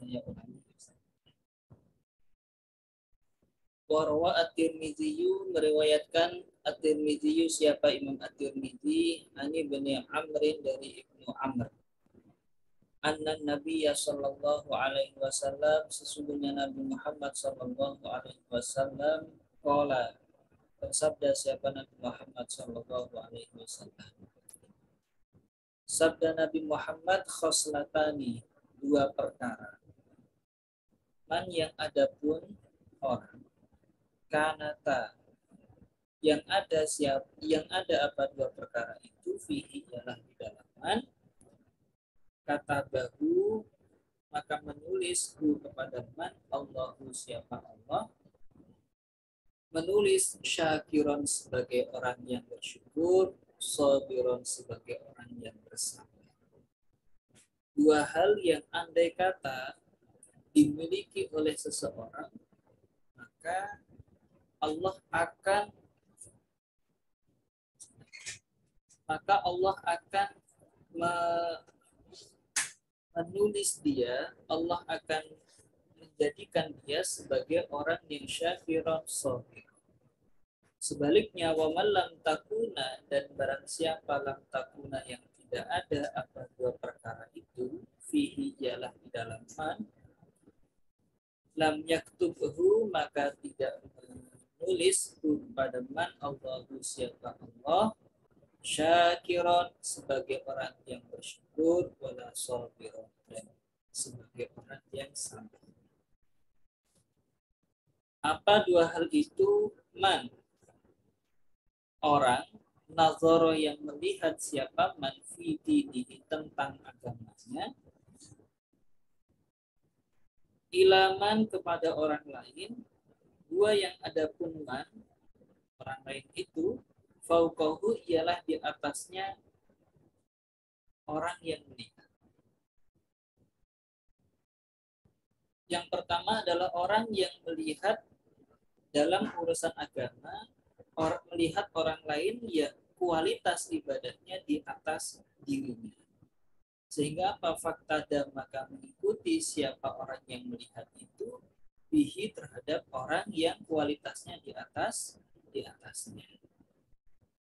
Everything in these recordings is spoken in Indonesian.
Saya ulangi. Warwa At-Tirmidzi meriwayatkan At-Tirmidzi siapa Imam At-Tirmidzi ani bin Amrin dari Ibnu Amr. Anna Nabi sallallahu alaihi wasallam sesungguhnya Nabi Muhammad sallallahu alaihi wasallam qala bersabda siapa Nabi Muhammad sallallahu alaihi wasallam. Sabda Nabi Muhammad khoslatani dua perkara. Man yang ada pun orang kanata yang ada apa dua perkara itu fihi ialah di dalaman kata bahu maka menulis kepada man Allahu siapa Allah menulis syakiron sebagai orang yang bersyukur sabiron sebagai orang yang bersabar. Dua hal yang andai kata dimiliki oleh seseorang maka Allah akan menulis dia, Allah akan menjadikan dia sebagai orang yang syakiron sabir. Sebaliknya wa man lam takuna dan barang siapa lam takuna yang tidak ada apa dua perkara itu fihi ialah di dalam man lam yaktubhu maka tidak menulis kepada man Allahu siapa Allah syakiron sebagai orang yang bersyukur wala sabiron dan sebagai orang yang sabar. Apa dua hal itu? Man orang nazaro yang melihat siapa man fi dinihi tentang agamanya ilaman kepada orang lain dua yang ada pun man orang lain itu fauqahu ialah di atasnya orang yang melihat. Yang pertama adalah orang yang melihat dalam urusan agama, melihat orang lain ya kualitas ibadahnya di atas dirinya. Sehingga apa fakta dan maka mengikuti siapa orang yang melihat itu bihi terhadap orang yang kualitasnya di atasnya.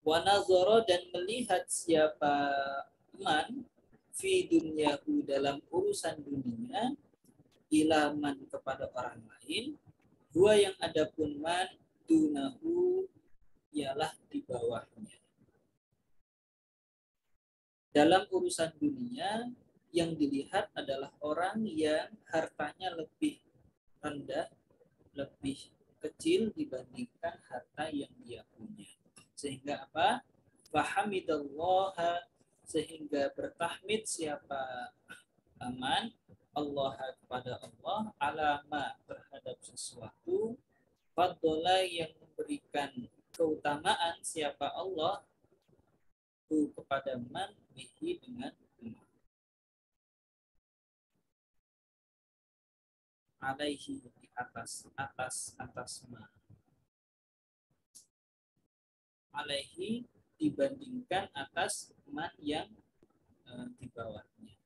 Wanazoro dan melihat siapa man fi dunyahu dalam urusan dunia ilaman kepada orang lain dua yang ada pun man dunahu ialah di bawahnya. Dalam urusan dunia yang dilihat adalah orang yang hartanya lebih rendah, lebih kecil dibandingkan harta yang dia punya. Sehingga apa? Fahamidallaha sehingga bertahmid siapa aman Allah kepada Allah alama terhadap sesuatu fadla yang memberikan keutamaan siapa Allah kepada man bihi dengan alaihi di atas ma alaihi dibandingkan atas man yang di bawahnya.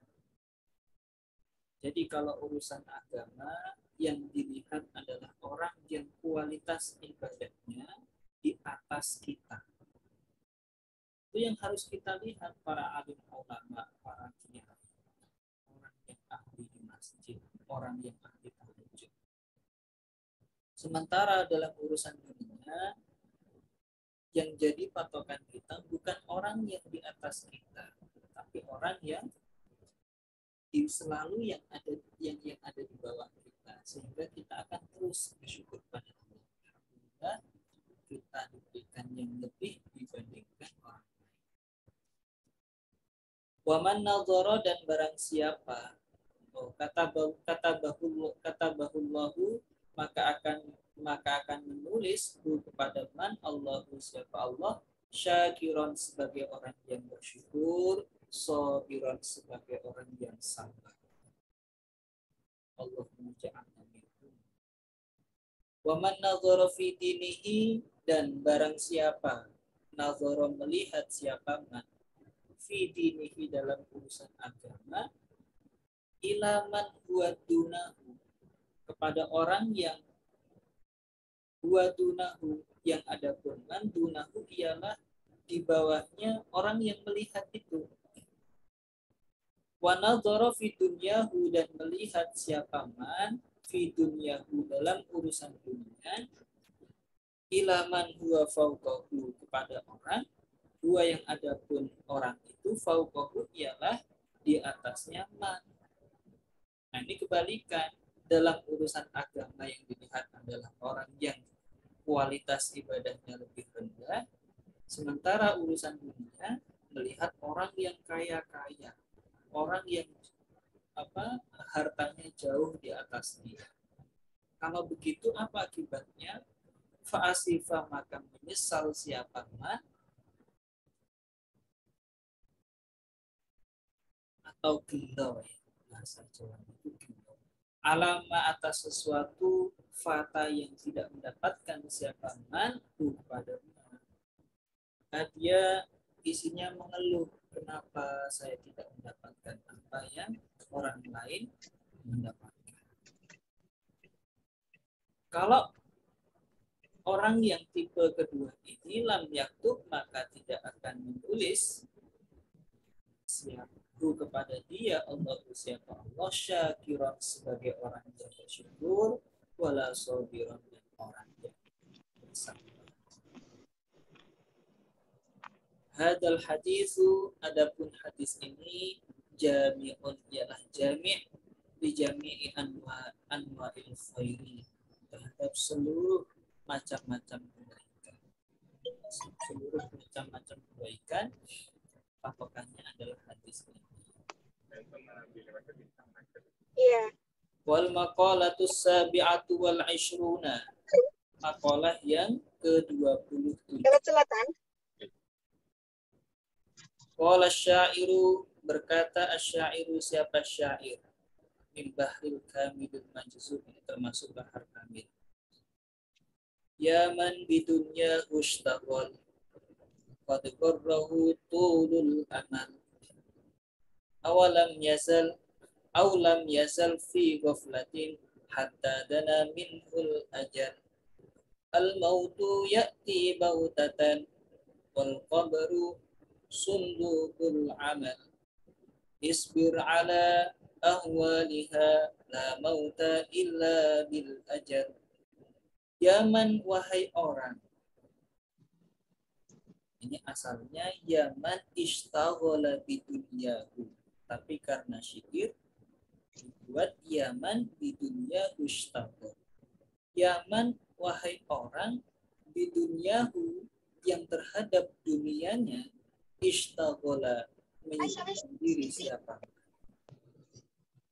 Jadi kalau urusan agama yang dilihat adalah orang yang kualitas ibadahnya di atas kita. Itu yang harus kita lihat para alim ulama, para kiai, orang yang ahli di masjid, orang yang ahli tahajud. Sementara dalam urusan dunia yang jadi patokan kita bukan orang yang di atas kita, tapi orang yang selalu yang ada di bawah kita, sehingga kita akan terus bersyukur pada Allah. Alhamdulillah kita diberikan yang lebih dibandingkan orang. Waman nazara dan barang siapa kata bahullahu maka akan menulis kepada man Allahu siapa Allah syakiron sebagai orang yang bersyukur sabiron sebagai orang yang sabar. Allahumma ja'alna minhum. Waman nazara fi dinihi dan barang siapa nazara melihat siapa man fi dinihi dalam urusan agama ilaman huwa dunahu, kepada orang yang huwa dunahu, yang ada pun man dunahu ialah di bawahnya orang yang melihat itu. Wa nadhara fi dunyahu, dan melihat siapa man fi dunyahu, dalam urusan dunia, ilaman huwa fauqahu, kepada orang huwa yang ada pun orang itu fauqahu ialah di atasnya man. Nah, ini kebalikan. Dalam urusan agama yang dilihat adalah orang yang kualitas ibadahnya lebih rendah, sementara urusan dunia melihat orang yang kaya-kaya, orang yang hartanya jauh di atas dia. Kalau begitu apa akibatnya? Fa'asifa, maka menyesal siapa man, atau gelo, ya, bahasa Jawa itu gelo, alama atas sesuatu fata yang tidak mendapatkan siapa man kepada man. Nah, dia isinya mengeluh, kenapa saya tidak mendapatkan apa yang orang lain mendapatkan. Kalau orang yang tipe kedua ini lam yaktub, maka tidak akan menulis siapa kepada dia Allah, siapa Allah, syakiran, sebagai orang yang bersyukur, wala sabiran, dan orang yang bersabar. Hadal hadisu, adapun hadis ini jami'un, ialah jami' bi jami'i anwa'il khairi, terhadap seluruh macam-macam kebaikan. Seluruh macam-macam kebaikan patokannya adalah hadis ini. Iya. Wal maqalatus sabi'atu wal 'ishruna, maqalah yang ke-27. Lewat selatan. Qala syairu, berkata asyairu, siapa syair? Min bahril kamilul majzub, ini termasuk bahar kamil. Ya man bidunya hushtaqal, qad qarrahu tulul amal, awalam yazal lam yazal fi ghaflatin hatta dana minhul ajal, al mautu ya'ti bautatan wal qabru sundukul amal, isbir ala ahwaliha la mauta illa bil ajal. Yaman, wahai orang. Ini asalnya Yaman ishtaghala bidunyahu, tapi karena syair dibuat Yaman bidunyahu ishtaghala. Yaman, wahai orang, bidunyahu, yang terhadap dunianya, ishtaghala, menyibukkan diri siapa?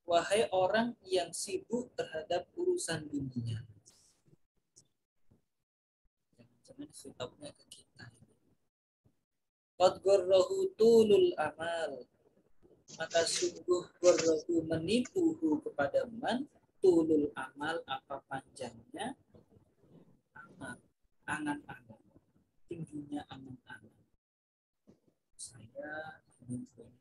Wahai orang yang sibuk terhadap urusan dunia. Jangan khitabnya ke kita. Qad gharrahu tulul amal, maka sungguh gharrahu, menipuhu kepada man, tulul amal, apa panjangnya amal, angan-angan, tingginya angan-angan. Saya ingin punya.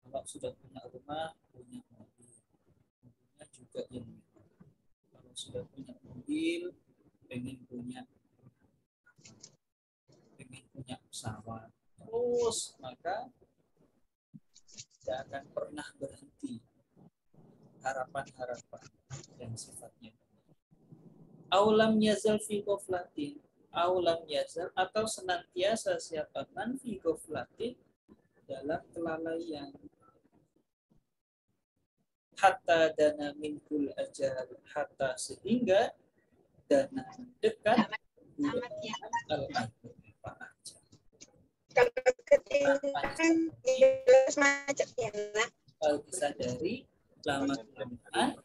Kalau sudah punya rumah, punya mobil, mobilnya juga yang mewah. Kalau sudah punya mobil, pengen punya pesawat, terus maka tidak akan pernah berhenti harapan-harapan yang sifatnya. Aulam yazal fi ghaflatin, aulam yazal, atau senantiasa siapa man fi ghaflatin, dalam kelalaian, hatta dana minhul ajal, hatta sehingga dana dekat al-ajal. Kalau ketinggalan jelas macetnya. Kalau disadari lama-kelamaan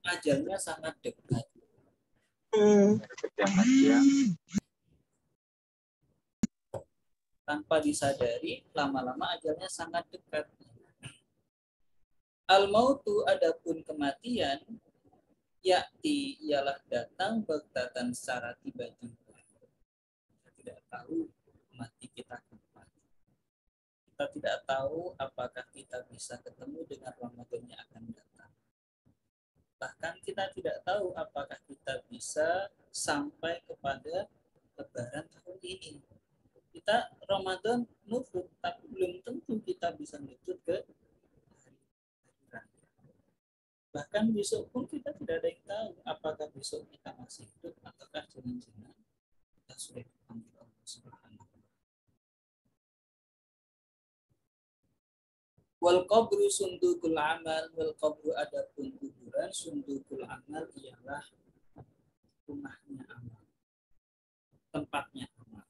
ajalnya sangat dekat. Tanpa disadari, lama-lama ajalnya sangat dekat. Al-mautu, adapun kematian, yakti, ialah datang baghtatan secara tiba-tiba. Tidak tahu mati kita kapan. Kita tidak tahu apakah kita bisa ketemu dengan Ramadan yang akan datang. Bahkan kita tidak tahu apakah kita bisa sampai kepada Lebaran tahun ini. Kita Ramadan nutut, tapi belum tentu kita bisa nutut ke hari raya. Bahkan besok pun kita tidak ada yang tahu apakah besok kita masih hidup ataukah jangan-jangan kita sudah dipanggil Allah Subhanahu. Wal qabru sundukul amal, wal qabru adapun kuburan sundukul amal ialah rumahnya amal, tempatnya amal.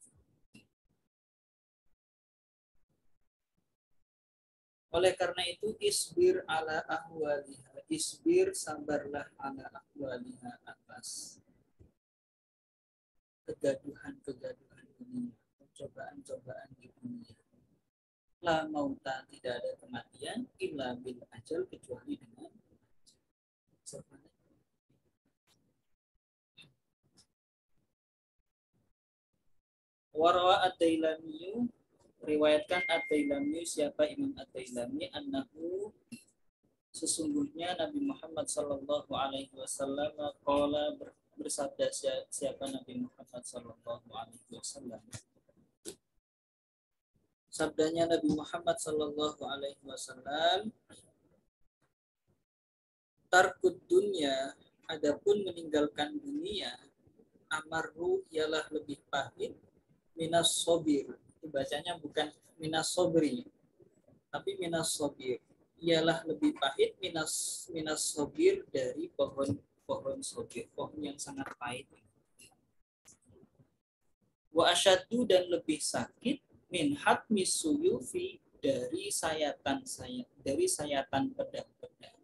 Oleh karena itu isbir ala ahwaliha, isbir sabarlah ala ahwaliha atas kegaduhan-kegaduhan dunia, cobaan-cobaan di dunia. La mauta, tidak ada kematian, illa bil ajal, kecuali dengan Warawa ad-Dailami, riwayatkan ad-Dailami, siapa Imam ad-Dailami, annahu, sesungguhnya Nabi Muhammad sallallahu alaihi wasallam qala, bersabda, siapa Nabi Muhammad sallallahu alaihi wasallam. Sabdanya Nabi Muhammad sallallahu alaihi wasallam, tarkud dunya, adapun meninggalkan dunia, amarru, ialah lebih pahit, minas sobir, itu bacanya bukan minas sobri, tapi minas sobir, ialah lebih pahit, minas sobir, dari pohon sobir, pohon yang sangat pahit. Wa asyaddu, dan lebih sakit, min hatmis suyufi, dari sayatan pedang-pedang.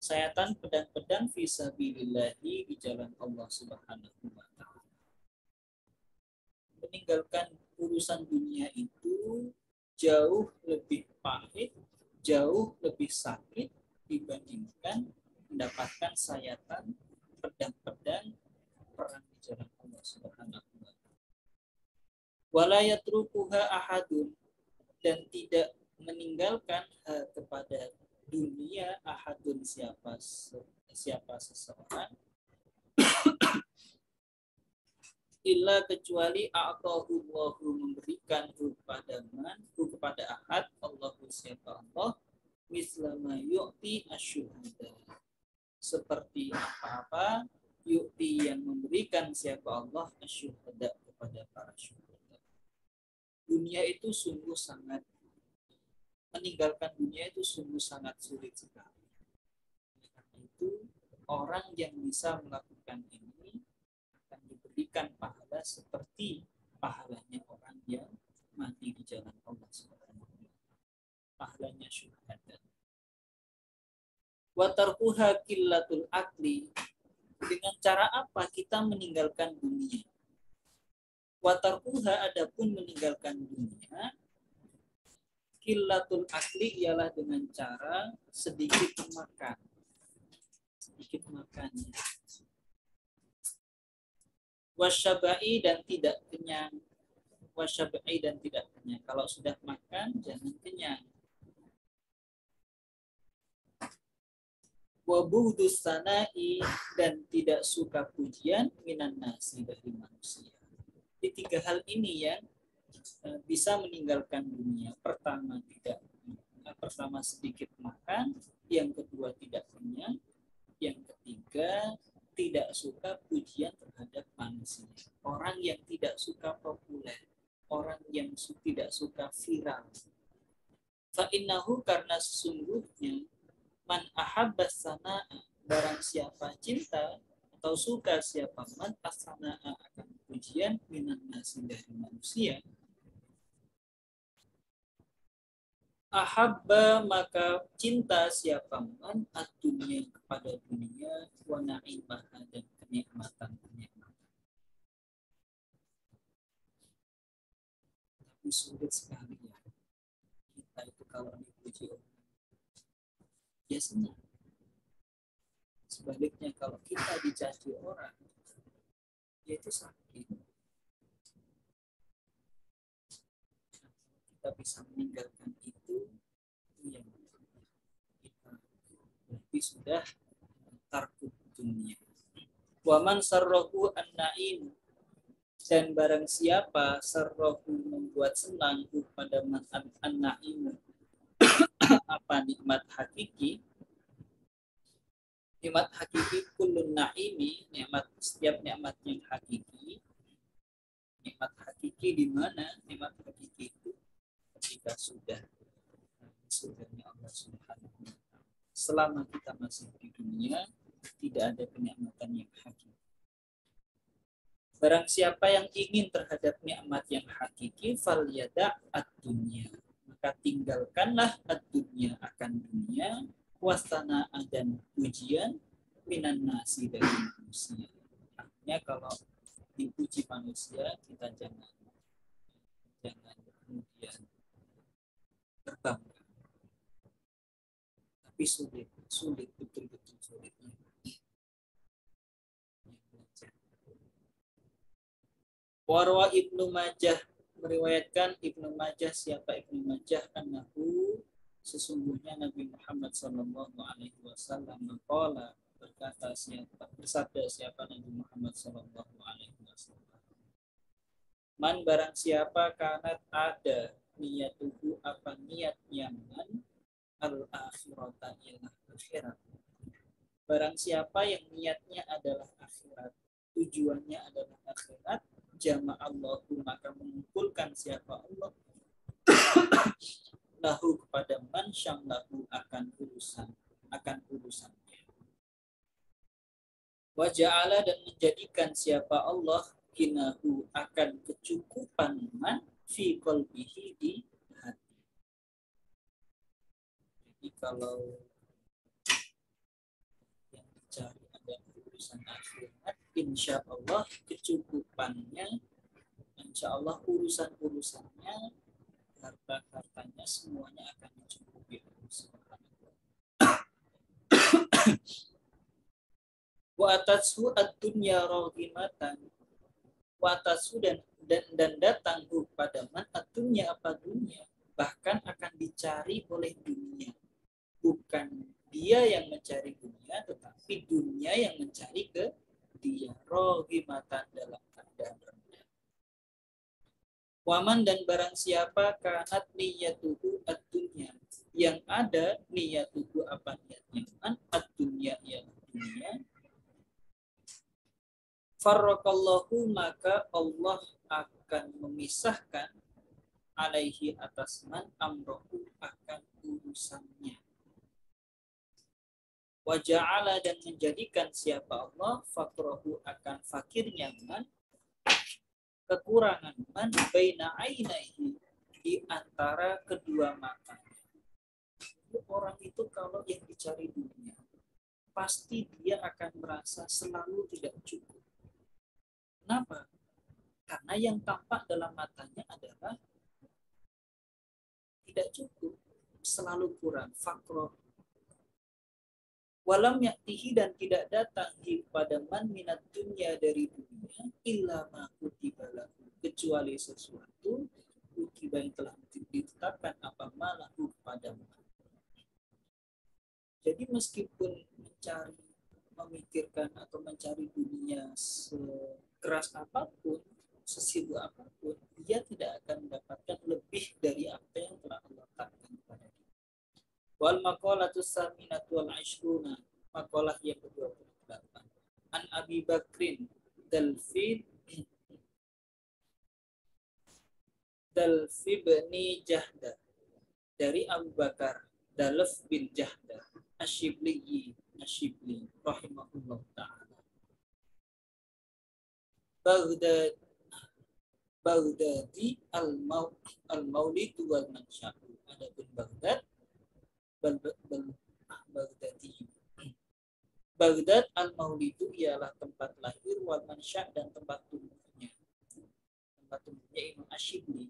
Sayatan pedang-pedang fisabilillahi, di jalan Allah Subhanahu wa ta'ala. Meninggalkan urusan dunia itu jauh lebih pahit, jauh lebih sakit dibandingkan mendapatkan sayatan pedang-pedang perang di jalan Allah Subhanahu wa ta'ala. Wala yatrukuha ahadun, dan tidak meninggalkan kepada dunia ahadun, siapa seseorang, illa, kecuali a'tahullahu, memberikan kepada ahad, Allahu, siapa Allah, mislama yu'ti asyuhada, seperti apa-apa yu'ti, yang memberikan siapa Allah asyuhada, kepada para syuhada. Dunia itu sungguh sangat, meninggalkan dunia itu sungguh sangat sulit sekali. Karena itu orang yang bisa melakukan ini akan diberikan pahala seperti pahalanya orang yang mati di jalan Allah Subhanahu wa ta'ala. Pahalanya syuhada. Wa tarkuha qillatul akli, dengan cara apa kita meninggalkan dunia? Wa tarkuha, adapun meninggalkan dunia, qillatul akli, ialah dengan cara sedikit makan. Sedikit makannya. Wasyabai, dan tidak kenyang. Wasyabai, dan tidak kenyang. Kalau sudah makan, jangan kenyang. Wabuhdus sanai, dan tidak suka pujian, minan nasi, dari manusia. Di tiga hal ini yang bisa meninggalkan dunia. Pertama sedikit makan, yang kedua tidak kenyang, yang ketiga tidak suka pujian terhadap manusia. Orang yang tidak suka populer, orang yang tidak suka viral. Fa innahu, karena sesungguhnya, man ahabbas sana'a, barang siapa cinta atau suka siapa man as-sana'a, akan pujian, minan nasi, dari manusia, ahabba, maka cinta siapa man ad-dunya, kepada dunia, wa na'imaha, dan kenikmatan-kenikmatan. Tapi sulit sekali ya kita itu kalau dipuji orang, ya senang. Sebaliknya kalau kita dicaci orang, ya itu sakit. kita bisa meninggalkan itu yang kita berarti sudah tarkut dunia. Waman sarrohu an-na'im, dan barang siapa sarrohu membuat senang pada an-na'im apa nikmat hakiki. Nikmat hakiki kullun na'imi, nikmat setiap nikmat yang hakiki. Nikmat hakiki di mana? Nikmat hakiki itu ketika sudah surganya Allah Subhanahu wa taala. Selama kita masih di dunia, tidak ada kenikmatan yang hakiki. Barang siapa yang ingin terhadap nikmat yang hakiki, falyada ad-dunya, maka tinggalkanlah ad-dunya akan dunia, wasana dan pujian minan nasi dari manusia. Artinya kalau dipuji manusia, kita jangan kemudian terbangga. Tapi sulit betul-betul sulitnya. Warwa Ibnu Majah, meriwayatkan Ibnu Majah, siapa Ibnu Majah, annahu, sesungguhnya Nabi Muhammad sallallahu alaihi wasallam qala, berkata siapa, bersabda siapa Nabi Muhammad sallallahu alaihi wasallam, man barang siapa kanat ada niyatuhu apa niatnya man al akhirata ialah akhirat. Barang siapa yang niatnya adalah akhirat, tujuannya adalah akhirat, jama'allahu, maka mengumpulkan siapa Allah lahu kepada man syamlahu akan urusannya. Wa ja'ala, dan menjadikan siapa Allah ginahu akan kecukupan man fi qalbihi di hati. Jadi kalau yang dicari adalah urusan akhirat, insya Allah kecukupannya, insya Allah urusannya, harta-hartanya semuanya akan dicukupi Allah Subhanahu wa taala. Wa atashu ad-dunya raghimatan, wa atashu dan datang pada man ad-dunya apa dunia, bahkan akan dicari oleh dunia. Bukan dia yang mencari dunia, tetapi dunia yang mencari ke dia. Raghimatan, dalam keadaan rendah. Waman, dan barang siapa kanat niyatuhu ad-dunya, yang ada niyatuhu apa niatnya man ad-dunya yang dunia, farraqallahu, maka Allah akan memisahkan alaihi atas man amrohu akan urusannya. Wa ja'ala, dan menjadikan siapa Allah faqrahu akan fakirnya man, kekurangan man, baina ainaihi, di antara kedua matanya. Orang itu kalau yang dicari dunia, pasti dia akan merasa selalu tidak cukup. Kenapa? Karena yang tampak dalam matanya adalah tidak cukup, selalu kurang, fakroh. Walam yaktihi, dan tidak datang pada man minat dunia dari dunia, illa ma kutiba lahu, kecuali sesuatu kutiba yang telah ditetapkan apa malahu pada man. Jadi meskipun mencari, memikirkan atau mencari dunia sekeras apapun, sesibuk apapun, dia tidak akan mendapatkan lebih dari apa yang telah Allah tetapkan kepada dia. Wal maqalatus saminatu wal 'ishruna, maqalah yang ke-28. An Abi Bakrin Dalfi bin Jahda, dari Abu Bakar Dalf bin Jahda Asyibli rahimahullah ta'ala. Baghdadi al-maulid wal mansya'u, adapun Baghdad Baghdad al-maulidu ialah tempat lahir, wal mansya' dan tempat tumbuhnya Imam Asyibli.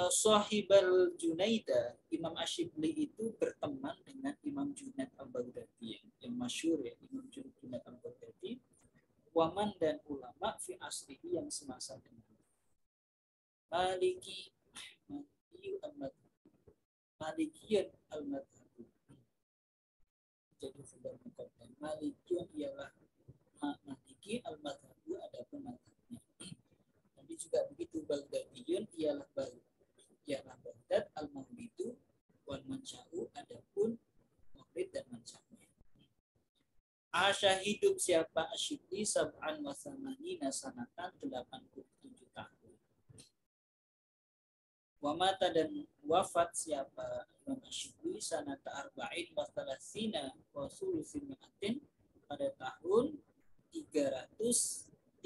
Sahibal Junaida, Imam Asyibli itu berteman dengan Imam Junaid al-Baghdadi yang masyhur ya, Imam Junaid al-Baghdadi, waman, dan ulama fi aslihi yang semasa dengan. Maliki Malikiyun al-madhab. Jadi sudah muqaddam. Malikiyun ialah Maliki, al-madhabu adapun madhabnya. Nanti juga begitu. Baghdadiyun ialah Baghdad, al-maulidu wal mansya'u adapun maulid dan mansya'nya. Asya hidup siapa Asyibli sab'an wa thamanina sanatan 87 tahun. Wa mata dan wafat siapa Imam Asyibli sanata arba'in wa thalathina wa sulusin pada tahun 334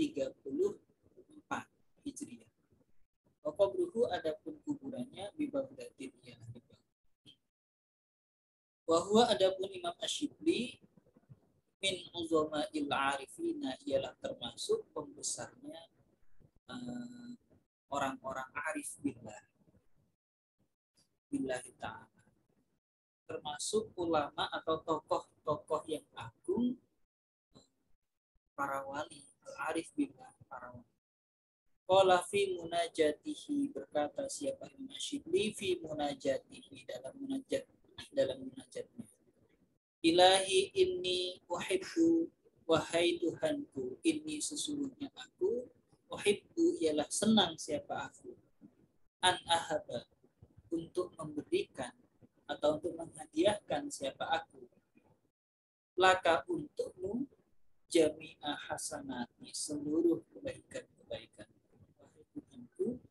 Hijriah. Wa qabruhu adapun kuburannya di Baghdadin ialah di Baghdad. Wa huwa adapun Imam Asyibli min uzama'il arifina ialah termasuk pembesarnya orang-orang arif billahi ta'ala, termasuk ulama atau tokoh-tokoh yang agung, para wali, arif billah, para wali. Qala fi munajatihi, berkata siapa Imam Asyibli fi munajatihi, dalam munajatnya. Ilahi inni uhibbu, wahai Tuhanku, inni sesungguhnya aku, uhibbu ialah senang siapa aku, an ahaba untuk memberikan atau untuk menghadiahkan siapa aku, laka untukmu, jami'a hasanati seluruh kebaikan-kebaikan. Wahai Tuhanku,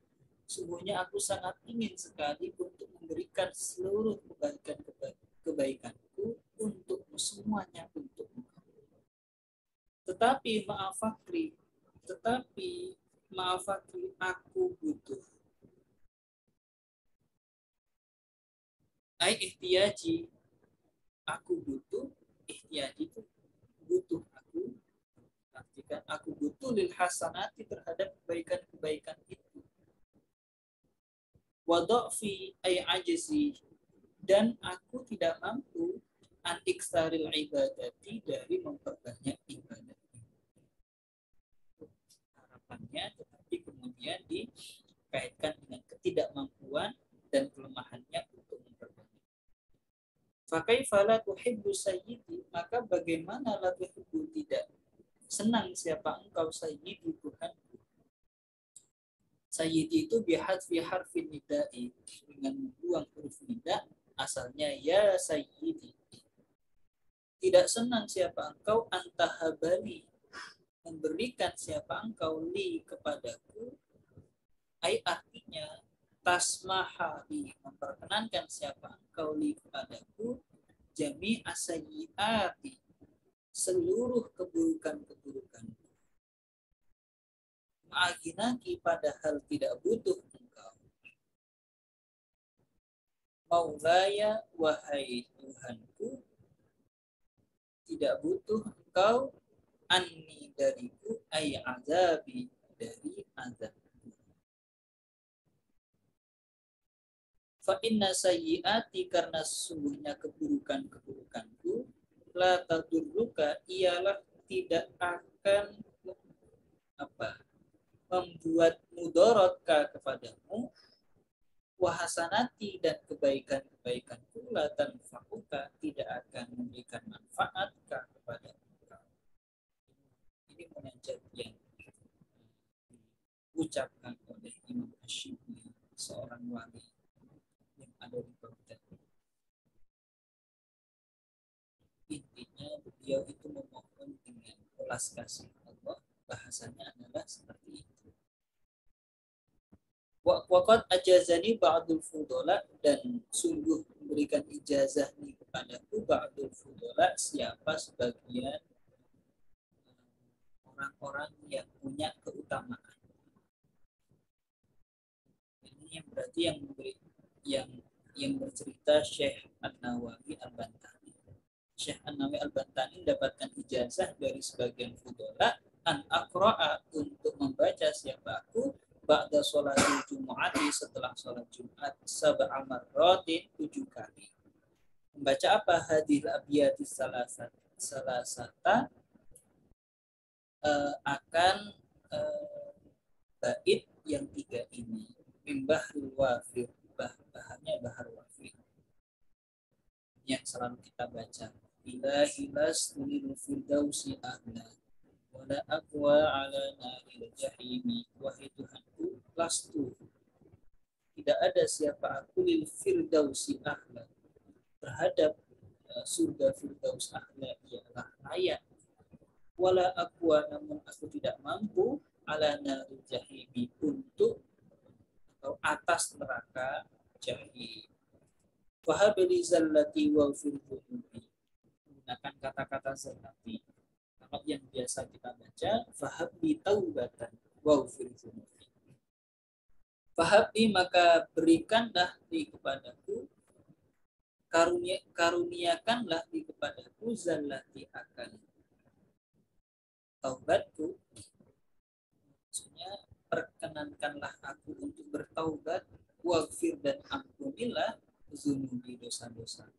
sungguhnya aku sangat ingin sekali untuk memberikan seluruh kebaikanku untukmu, semuanya untukmu. Tetapi maaf Fakri, aku butuh. Ai ihtiyaji, aku butuh, ihtiyaji itu butuh aku. Artikan aku butuh lil hasanati terhadap kebaikan-kebaikan itu. Wa dha'fi ay ajzi, dan aku tidak mampu an iksaril ibadati, dari memperbanyak ibadah. Harapannya, tetapi kemudian dikaitkan dengan ketidakmampuan dan kelemahannya untuk memperbanyak. Fakaifa la tuhibbu sayyidi, maka bagaimana la tuhibbu tidak senang siapa engkau sayyidi Tuhanku. Sayyidi itu bihadfi harfin nida'i, dengan membuang huruf nida, asalnya ya sayyidi. Tidak senang siapa engkau antahabali, memberikan siapa engkau li kepadaku, ai artinya tasmahali, memperkenankan siapa engkau li kepadaku, jami asayyiati, seluruh keburukan-keburukan. Ma'aginaki, padahal tidak butuh engkau. Maulaya, wahai Tuhanku, tidak butuh engkau, anni dariku, ay azabi, dari azabku. Fa inna sayyiati, karena sesungguhnya keburukanku, la tadurruka, ialah tidak akan membuat mudarat kepadamu, wahasanati, dan kebaikan-kebaikanku la tanfa'uka, tidak akan memberikan manfaat kepada engkau. Ini munajat yang diucapkan oleh Imam Asyibli, seorang wali yang ada di Baghdad. Intinya beliau itu memohon dengan belas kasih Allah, bahasanya adalah seperti itu. Waqad ajazani ba'dul fudola, dan sungguh memberikan ijazah ini kepadaku ba'dul fudola, siapa sebagian orang-orang yang punya keutamaan. Ini yang berarti yang bercerita Syekh An-Nawawi Al-Bantani. Syekh An-Nawawi Al-Bantani mendapatkan ijazah dari sebagian fudola an aqra'a, untuk membaca siapa aku ba'da sholatil jumu'ati, setelah sholat Jumat, sab'a marratin, 7 kali. Membaca apa? Hadil abiyatis salasata, akan bait yang 3 ini. min bahril wafir, bahannya bahar wafir yang selalu kita baca. Ilahi lastunil firdausi ahla wala aqwa ala naril jahimi. Wahai Tuhanku, lastu, tidak ada siapa aku lil firdausi ahla, terhadap surga firdaus ahla ialah layak. Wala aqwa, namun aku tidak mampu ala naril jahimi, untuk atau atas neraka jahim. Fahabli zallati wa firdunubi, menggunakan kata-kata zallati. Kalau yang biasa kita baca, fahabli taubatan wa firdunubi. Fahabli, maka berikanlah di kepadaku, karuniakanlah di kepadaku, zallati, akan taubatku. Maksudnya, perkenankanlah aku untuk bertaubat, waghfir, dan ampunilah zunubi, dosa-dosa.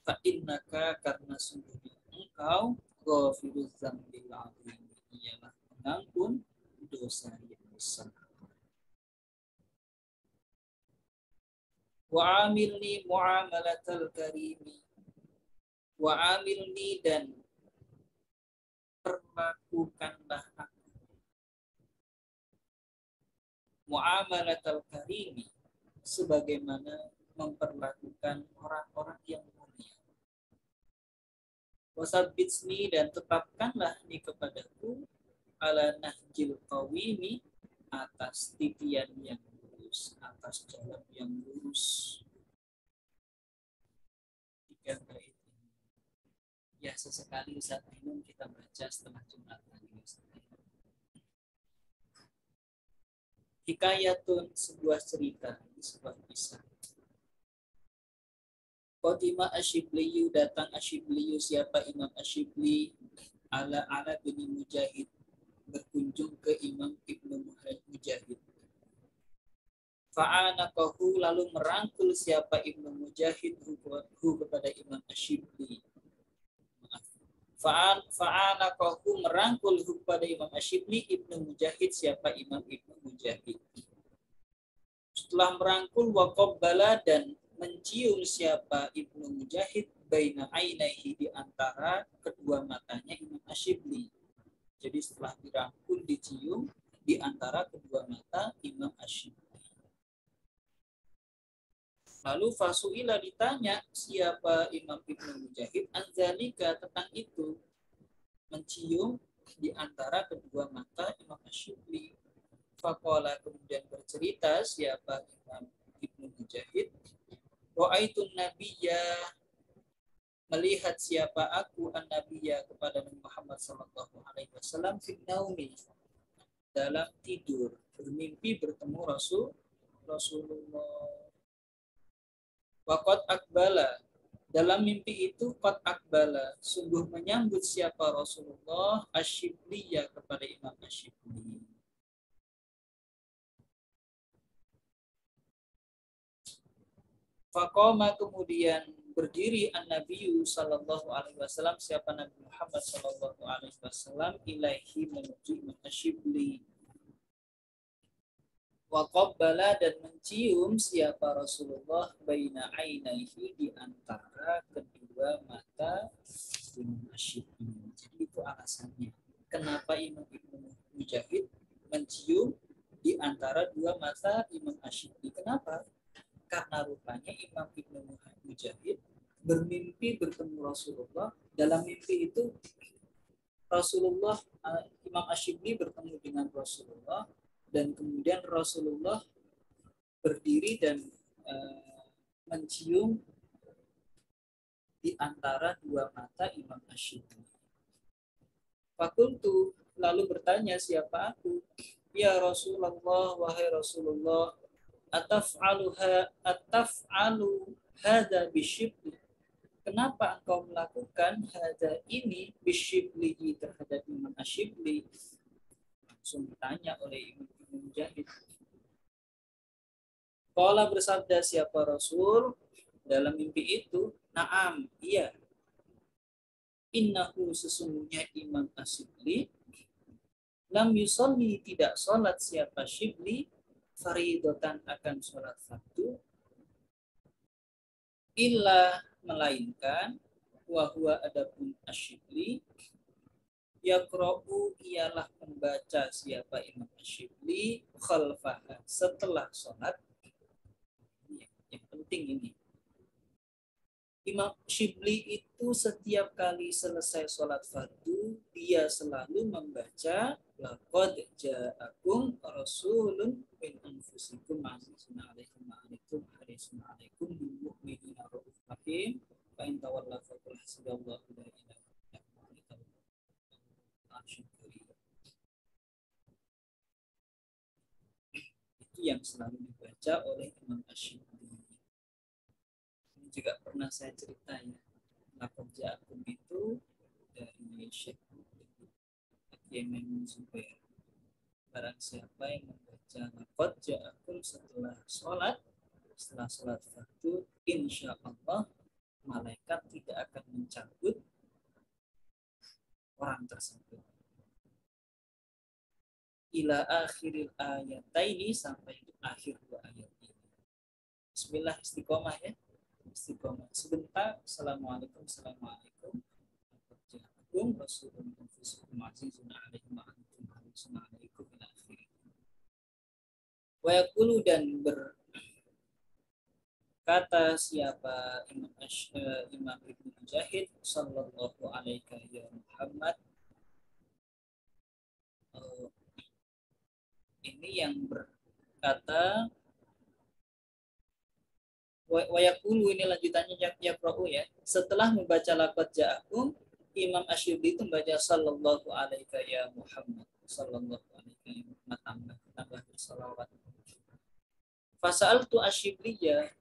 Fa innaka, karena sungguhnya engkau, ghafiruz dzambil azim, ialah pengampun dosa yang besar. Wa amilni muamalatal karimi, wa amilni, dan perlakukanlah aku, muamalatal karimi, sebagaimana memperlakukan orang-orang yang mulia. Wasabbitsni, dan tetapkanlah di kepadaku, ala nahjil qawimi, atas titian yang lurus, atas jalan yang lurus. Tiga bait ini ya sesekali Ustaz Ainun kita baca setelah Jumat tadi. Hikayatun, sebuah cerita, sebuah kisah. Qadima Ashibliyu, datang Ashibliyu. Siapa Imam Ashibli? Ala bin Mujahid, berkunjung ke Imam Ibnu Mujahid. Fa'anaqahu, lalu merangkul siapa Ibnu Mujahid hu kepada Imam Ashibli. Fa'anaqahu, merangkul hu kepada Imam Ashibli, Ibnu Mujahid, siapa Imam Ibnu Mujahid. Setelah merangkul, waqabbala, dan mencium siapa Ibnu Mujahid, baina ainaihi, di antara kedua matanya Imam Ashibli. Jadi setelah dirangkul, dicium di antara kedua mata Imam Ashibli. Lalu fasuila, ditanya siapa Imam Ibnu Mujahid, anzalika, tentang itu, mencium di antara kedua mata Imam Ashibli. Faqala, kemudian bercerita siapa Imam Ibnu Mujahid, ra'aitun nabiyya, melihat siapa aku an-nabiyya, kepada Nabi Muhammad sallallahu alaihi wasallam, fi naumi, dalam tidur, bermimpi bertemu Rasulullah. Waqad akbala, dalam mimpi itu, qad akbala, sungguh menyambut siapa Rasulullah, Ashibli, kepada Imam Ashibli. Faqama, kemudian berdiri an-nabiyyu sallallahu alaihi wasallam, siapa Nabi Muhammad sallallahu alaihi wasallam, ilaihi, menuju Imam Ashibli. Wa qabbala, dan mencium siapa Rasulullah, baina ainaihi, di antara kedua mata Imam Ashibli. Jadi itu alasannya kenapa Imam Ibnu Mujahid mencium di antara dua mata Imam Ashibli. Kenapa? Karena rupanya Imam Ibnu Mujahid bermimpi bertemu Rasulullah. Dalam mimpi itu Rasulullah, Imam Ashibli bertemu dengan Rasulullah, dan kemudian Rasulullah berdiri dan mencium di antara dua mata Imam Ashibli. Fakultu, lalu bertanya siapa aku, ya Rasulullah, wahai Rasulullah, ataf'alu hadza bisyibli, kenapa engkau melakukan hadza ini bisyibli, terhadap Imam Ashibli? Langsung ditanya oleh Imam Ibnu Mujahid. Qala, bersabda siapa Rasul dalam mimpi itu, na'am, iya, innahu, sesungguhnya Imam Ashibli, lam yusolli tidak sholat siapa Shibli faridotan akan sholat fardu illa melainkan wahwa adapun asyibli yaqra'u ialah membaca siapa Imam Asyibli khalfaha setelah sholat. Yang penting ini, Imam Shibli itu setiap kali selesai sholat fardu dia selalu membaca laqad ja'akum rasulun min anfusikum azizun 'alaikum ma 'anittum harisun 'alaikum bil mu'minina raufur rahim fa in tawallaw faqul hasbiyallahu la ilaha illa huwa itu yang selalu dibaca oleh Imam Asyibli. Ini juga pernah saya ceritain. Laqad ja'akum itu dari Syekh Yemen Zubair. Barang siapa yang membaca laqad ja'akum setelah sholat fardu, insya Allah malaikat tidak akan mencabut orang tersebut. Ila akhiril ayataini sampai akhir dua ayat ini. Bismillah, istiqomah ya. Istiqomah sebentar. Assalamualaikum. Rasulun anfusikum azizun 'alaikum ma 'anittum harisun 'alaikum ila akhir. Wa yaqulu dan berkata siapa Imam Ibnu Mujahid sallallahu alaihi ya Muhammad, ini yang berkata wa yaqulu, ini lanjutannya yaqra'u ya. Setelah membaca laqad ja'akum, Imam Asyibli itu membaca sallallahu alaihi ya Muhammad, sallallahu alaihi ya Muhammad, tambah bersalawat. Fasa'altu Asyibliyah,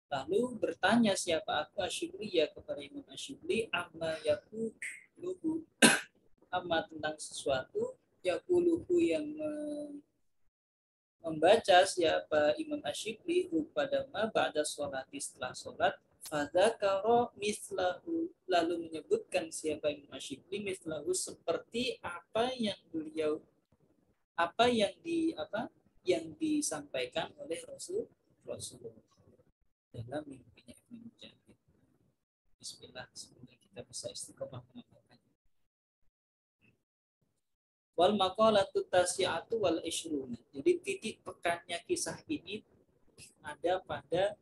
lalu bertanya siapa aku Asyibliyah kepada Imam Asyibli, amma yaquluhu, amma tentang sesuatu yaquluhu yang membaca siapa Imam Asyibli pada ma ba'da sholat, setelah sholat, fadzakara mislahu, lalu menyebutkan siapa Imam Asyibli mislahu seperti apa yang beliau yang disampaikan oleh Rasulullah dalam mimpinya Ibnu Mujahid. Bismillah, semoga kita bisa istiqomah mengamalkan. Wal maqalatu tasi'atu wal ishruna. Jadi titik pekannya kisah ini ada pada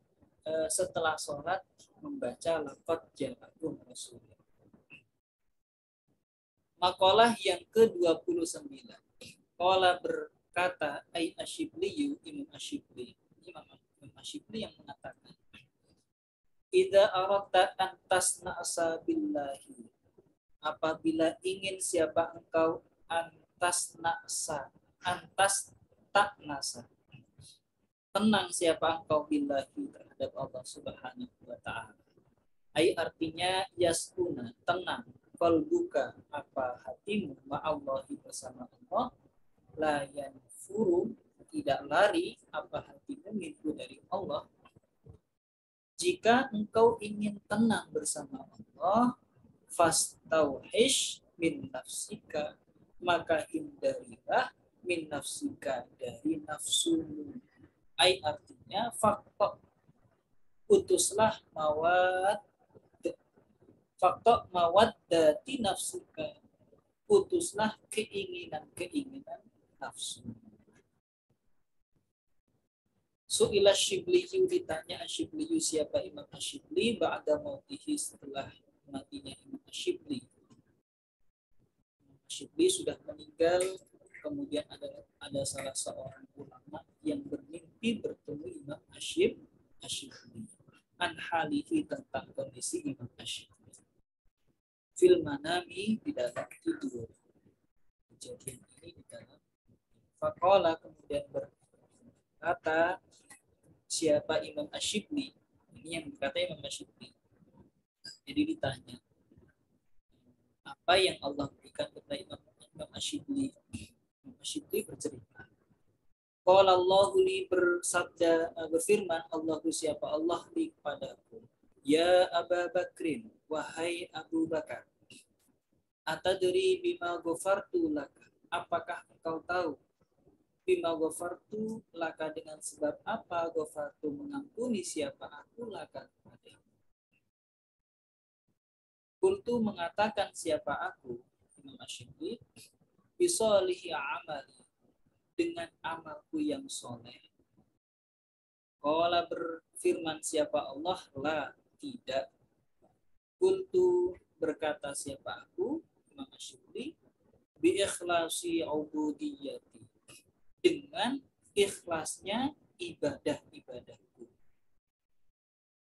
setelah sholat membaca laqad ja'akum rasulullah. Maqalah yang ke-29. Qala berkata ai Asyibli, Imam Asyibli. Imam Asyibli yang mengatakan, idza aradta an tasna'sa billahi, apabila ingin siapa engkau antas taknasa, tenang siapa engkau billahi terhadap Allah Subhanahu wa ta'ala. Ai artinya yaskuna, tenang, qalbuka apa hatimu ma'allahi bersama Allah, la yanfuru tidak lari apa hatimu minhu dari Allah. Jika engkau ingin tenang bersama Allah, fastauhish min nafsika, maka hindarilah min nafsika dari nafsumu. Ai artinya faktor utuslah mawaddati nafsika, putuslah keinginan nafsu. Su'ila Syibliyu, ditanya Asyibliyu siapa Imam Asyibli ba'da mautihi, setelah matinya Imam Asyibli. Asyibli sudah meninggal, kemudian ada salah seorang ulama yang bermimpi bertemu Imam Asyibli an halihi, tentang kondisi Imam Asyibli fil manami, di dalam tidur. Kejadian ini di dalam faqala, kemudian berkata siapa Imam Asyibli, ini yang berkata Imam Asyibli. Jadi ditanya apa yang Allah berikan kepada Imam Asyibli. Imam Asyibli bercerita, qala Allahu li, berfirman Allahu siapa Allah li kepadaku, ya Abu Bakrin, wahai Abu Bakar, Atadri bima ghafartu laka. Apakah engkau tahu bima ghafartu laka, dengan sebab apa ghafartu mengampuni siapa aku laka kepadamu. Kultu mengatakan siapa aku, Imam Asy'ari, bisolihi amali, dengan amalku yang soleh. Qala berfirman siapa Allah, la, tidak. Kultu berkata siapa aku, Imam Asy'ari, bi ikhlasi ubudiyati, dengan ikhlasnya ibadah-ibadahku.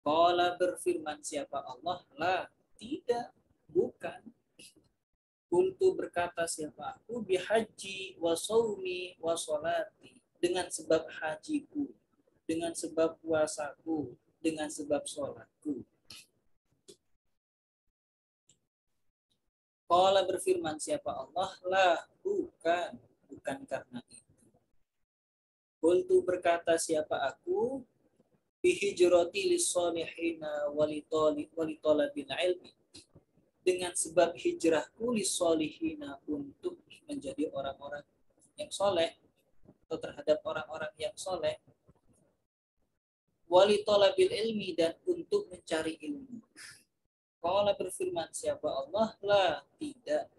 Qala berfirman siapa Allah, la, tidak, bukan. Kuntu berkata siapa aku, bihaji wa shaumi wa sholati, dengan sebab hajiku, dengan sebab puasaku, dengan sebab sholatku. Qala berfirman siapa Allah, lah, bukan karena itu. Kuntu berkata siapa aku, bihijrati lis-solihina walitolabil ilmi, dengan sebab hijrahku lis-solihina, untuk menjadi orang-orang yang soleh, atau terhadap orang-orang yang soleh, walitolabil ilmi, dan untuk mencari ilmu. Qala berfirman siapa Allah, lah, tidak.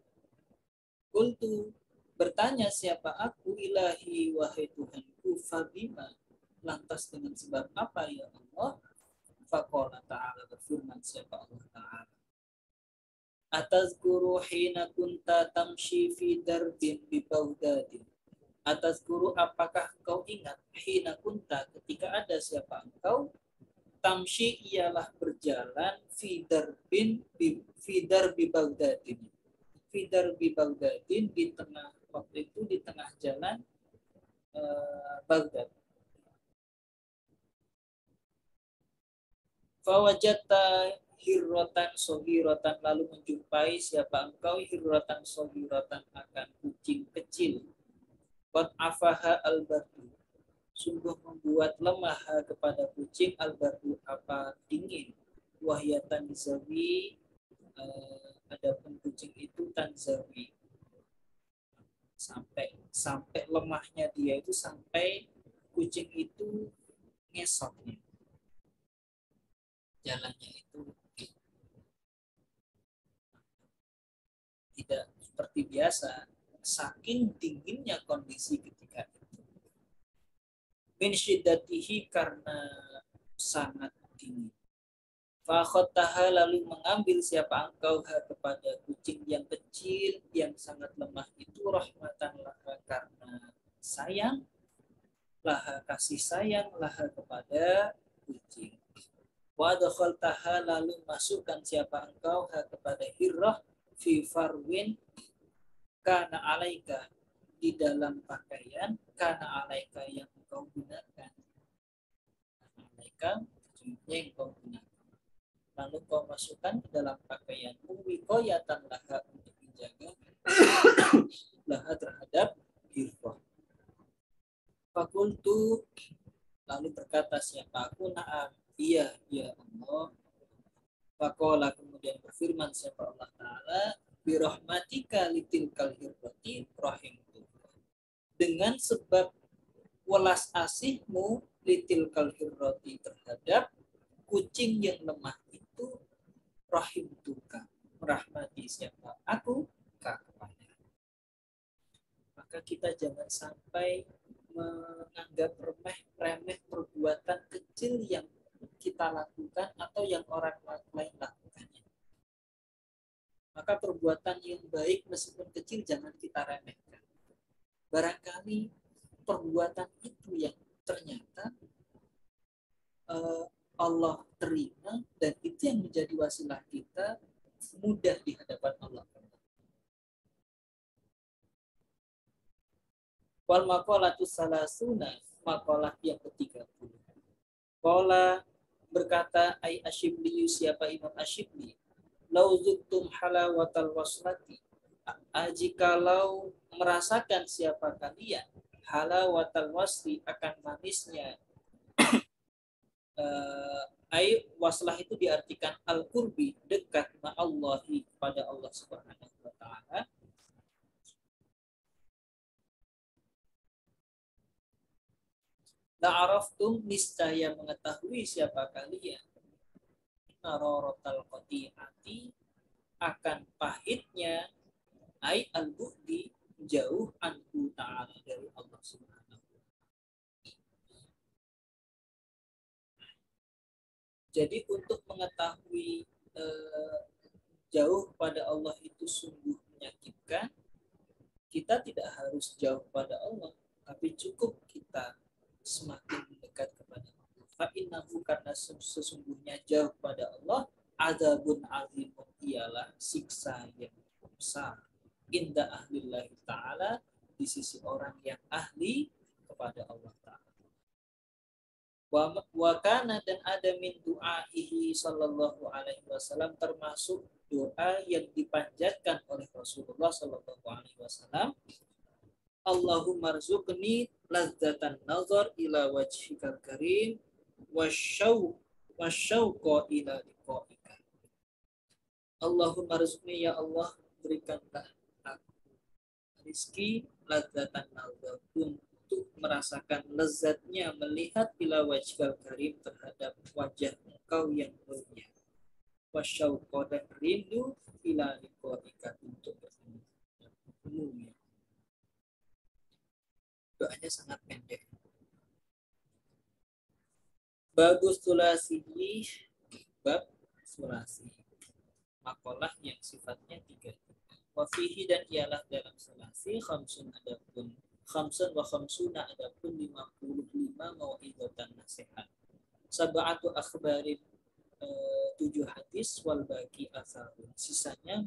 Qultu bertanya siapa aku, ilahi wahai Tuhanku, fabima, lantas dengan sebab apa ya Allah. Faqala ta'ala, berfirman siapa Allah ta'ala, atazkuru hina kunta tamshi fi darbin bi Baghdadin. Atazkuru, apakah kau ingat, hina kunta, ketika ada siapa engkau, tamshi ialah berjalan, fi darbi Baghdadin, fi Baghdadin, di tengah, waktu itu di tengah jalan Baghdad. Fawajata hirrotan sohirotan, lalu menjumpai siapa engkau, hirrotan sohirotan, akan kucing kecil. Qad afaha al-bardu, sungguh membuat lemah kepada kucing, al-bardu, apa dingin. Wahya tanzawi, adapun kucing itu tanzawi, sampai lemahnya dia itu sampai kucing itu ngesotnya, jalannya itu tidak seperti biasa, saking dinginnya kondisi ketika itu. Min syiddatihi, karena sangat dingin. Fakhotaha, lalu mengambil siapa engkau kepada kucing yang kecil yang sangat lemah itu, rahmatan laha, karena sayang, laha, kasih sayang, laha, kepada kucing. Wa dakhaltaha, lalu masukkan siapa engkau kepada hirrah, fi farwin, kana alaika, di dalam pakaian, kana alaika, yang engkau gunakan, kana alaika, yang engkau gunakan, lalu kau masukkan ke dalam pakaianmu, wikoyatan laha, untuk menjaga laha, terhadap hirrah. Fakultu, lalu berkata siapa aku, na'am, iya ya Allah. Faqala, kemudian berfirman siapa Allah Ta'ala, birahmatika litilkal hirrati rahimtu, dengan sebab welas asihmu, litilkal hirrati, terhadap kucing yang lemah itu, rahimtuka, merahmati siapa aku, kepada. Maka kita jangan sampai menganggap remeh perbuatan kecil yang kita lakukan atau yang orang lain lakukannya. Maka perbuatan yang baik meskipun kecil jangan kita remehkan. Barangkali perbuatan itu yang ternyata Allah terima, dan itu yang menjadi wasilah kita mudah di hadapan Allah. Wal maqalatus salasuna, maqalah yang ke-30. Qala, berkata ai Asyibli, siapa Imam Asyibli, lau zuktum halawatal waslati, jikalau merasakan siapa kalian halawatal wasli, akan manisnya ai waslah itu diartikan al-qurbi, dekat ma'allahi, kepada Allah Subhanahu wa ta'ala. la'araftum, niscaya mengetahui siapa kalian, narorotal qati'ati, akan pahitnya, ai al-bu'di, jauh anhu ta'ala, dari Allah Subhanahu. Jadi untuk mengetahui jauh pada Allah itu sungguh menyakitkan, kita tidak harus jauh pada Allah, tapi cukup kita semakin mendekat kepada Allah. Fa'innahu, karena sesungguhnya jauh pada Allah, adzabun azimun, ialah siksa yang besar, inda ahlillahi ta'ala, di sisi orang yang ahli kepada Allah Ta'ala. Wa kana, dan ada min du'aihi sallallahu alaihi wasallam, termasuk doa yang dipanjatkan oleh Rasulullah sallallahu alaihi wasallam, Allahumma rzuqni ladzatan nazar ila wajhikal karim wasyauqa ila liqa'ika. Allahumma rzuqni, ya Allah, berikanlah aku rizki ladzatan nazar, untuk merasakan lezatnya melihat ila wajhikal karim, terhadap wajah engkau yang mulia, wasyauqa, dan rindu ila liqa'ika, untuk bertemu. Doanya sangat pendek. Bagus sulasihi, bab sulasi, makalah yang sifatnya 3. Wafihi, dan ialah dalam sulasi, khamsun, adapun khamsun wa khamsuna, adapun 55 mau'izatan nasihat, sab'atu akhbarin, 7 hadis, wal baqi asarun, sisanya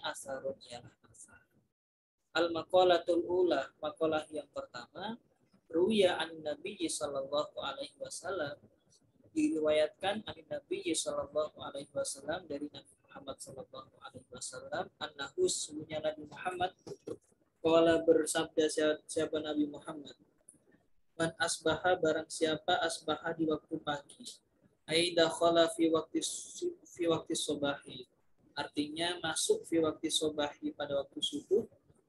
asarun, ialah asar. Al maqalatul ula, makalah yang pertama, ruya an Nabi sallallahu alaihi wasallam, diriwayatkan an Nabi sallallahu alaihi wasallam, dari Nabi Muhammad sallallahu alaihi wasallam, annahu, sesungguhnya Nabi Muhammad, qala, bersabda siapa Nabi Muhammad, man asbaha, barang siapa asbaha, di waktu pagi, aida khala fi waktu sobahi, artinya masuk fi waktu sobahi, pada waktu subuh,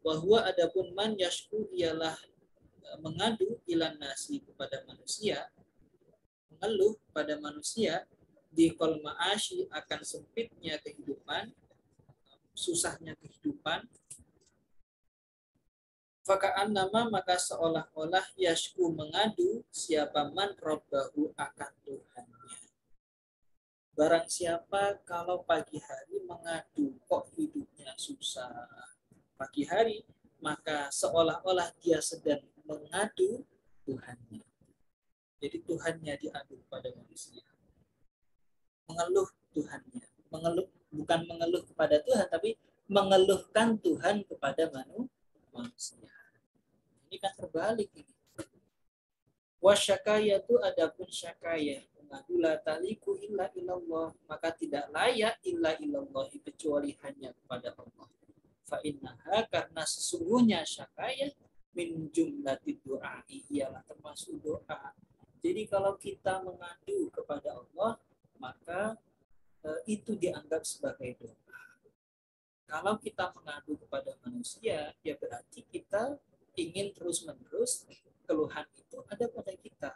bahwa adapun man yashku, ialah mengadu, ilan nasi, kepada manusia, mengeluh pada manusia, di kol ma'ashi, akan sempitnya kehidupan, susahnya kehidupan, faka'an nama, maka seolah-olah yashku, mengadu, siapa man robbahu, akan Tuhannya. Barang siapa kalau pagi hari mengadu, kok hidupnya susah pagi hari, maka seolah-olah dia sedang mengadu Tuhannya. Jadi Tuhannya diadu pada manusia. Mengeluh Tuhannya. Bukan mengeluh kepada Tuhan, tapi mengeluhkan Tuhan kepada manusia. Ini kan terbalik ini. Wasyakaya, itu adapun syakaya, mengadu la taliku illa illallah, maka tidak layak illa illallah, kecuali hanya kepada Allah. Fa'innaha, karena sesungguhnya syakaya, min jumlati du'ai, ialah termasuk doa. Jadi kalau kita mengadu kepada Allah, maka itu dianggap sebagai doa. Kalau kita mengadu kepada manusia, ya berarti kita ingin terus-menerus keluhan itu ada pada kita.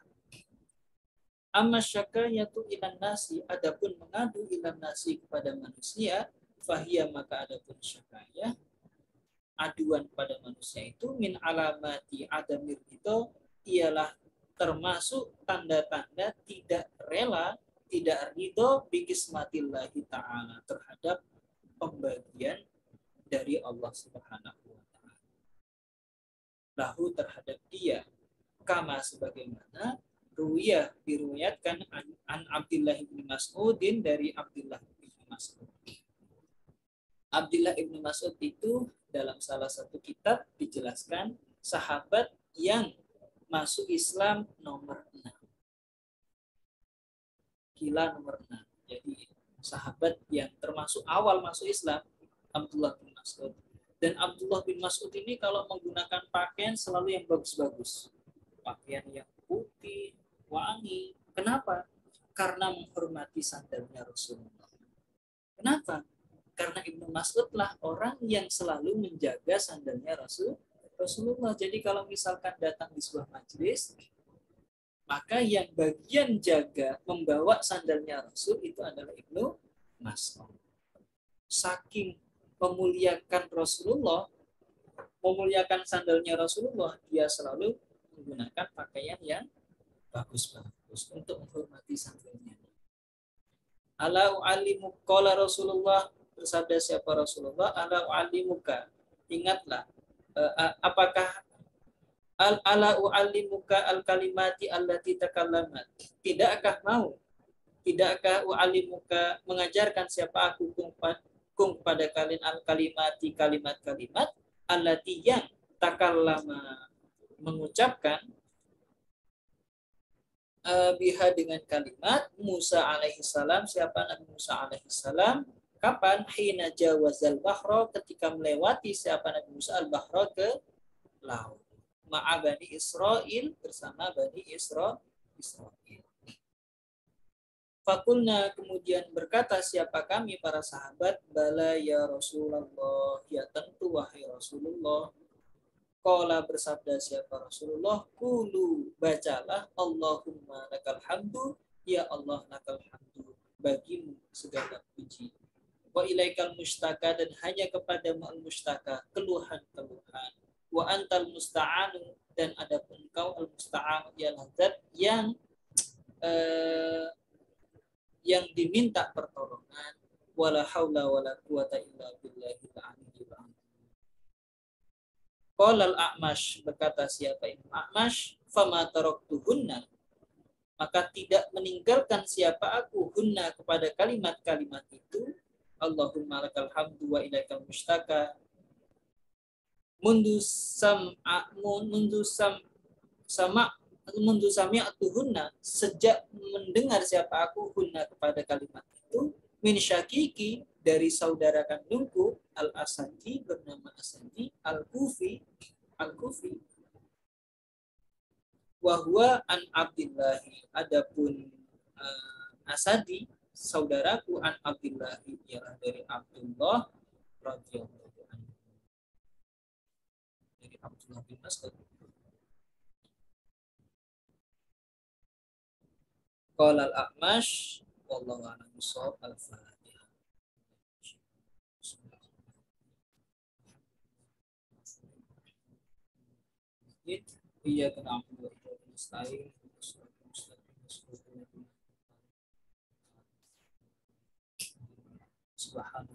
Amma syakayatu ilan nasi, adapun mengadu ilan nasi kepada manusia, fahiyah, maka adapun syakaya, aduan pada manusia itu, min alamati adamir, itu ialah termasuk tanda-tanda tidak rela, tidak ridho bikismatillahi ta'ala, terhadap pembagian dari Allah Subhanahu wa ta'ala. Lahu, terhadap dia, kama, sebagaimana ruwiyah, diriwayatkan an Abdullah bin Mas'udin, dari Abdullah bin Mas'ud. Abdullah bin Mas'ud itu dalam salah satu kitab dijelaskan sahabat yang masuk Islam nomor 6. Gila nomor 6. Jadi sahabat yang termasuk awal masuk Islam, Abdullah bin Mas'ud. Dan Abdullah bin Mas'ud ini kalau menggunakan pakaian selalu yang bagus-bagus. Pakaian yang putih, wangi. Kenapa? Karena menghormati sandalnya Rasulullah. Kenapa? Karena Ibnu Mas'ud lah orang yang selalu menjaga sandalnya Rasulullah. Rasulullah. Jadi kalau misalkan datang di sebuah majelis, maka yang bagian jaga membawa sandalnya Rasul itu adalah Ibnu Mas'ud. Saking memuliakan Rasulullah, memuliakan sandalnya Rasulullah, dia selalu menggunakan pakaian yang bagus-bagus untuk menghormati sandalnya. Ala u'allimu qala Rasulullah, bersabda siapa Rasulullah, ala u'allimuka, ingatlah, apakah ala u'allimuka al-kalimati allati takallamat, tidakkah u'allimuka, mengajarkan siapa aku kum pada kalian al-kalimati, kalimat-kalimat allati yang takallama, mengucapkan biha dengan kalimat Musa alaihissalam, siapa Nabi Musa alaihissalam, kapan? Hina jawazal bahra, ketika melewati siapa Nabi Musa al-bahra, ke laut, ma'a Bani Israel, bersama Bani Israel. Fakulna, kemudian berkata siapa kami para sahabat, bala ya Rasulullah, ya tentu wahai Rasulullah. Qala, bersabda siapa Rasulullah, kulu, bacalah, Allahumma lakal hamdu, ya Allah lakal hamdu, bagimu segala puji. Wa ilaikal mustaka, dan hanya kepadamu al-mustaka, keluhan-keluhan. Wa antal musta'anu, dan adapun engkau al-musta'an, ialah zat yang diminta pertolongan. Wala haula wala quwata illa billahil aliyyil azim. Qala al-A'mash, berkata siapa Imam A'mash, fama taraktuhunna, maka tidak meninggalkan siapa aku hunna, kepada kalimat-kalimat itu, Allahumma lakal hamdu wa ilaikal mustaka, mundu sami'atuhunna, sejak mendengar siapa aku hunna, kepada kalimat itu, min syakiki, dari saudara kandungku, al-Asadi, bernama Asadi, al-Kufi, wahwa an Abdillahi, adapun Asadi saudaraku, an Abdillahi, ialah dari Abdullah radhiyallahu anhu, dari Abdullah bin Mas'ud. Qala al-A'mash wallahu a'lam bishawab. Al-Fatihah. Iya kena aku mustahil. Subhanallah.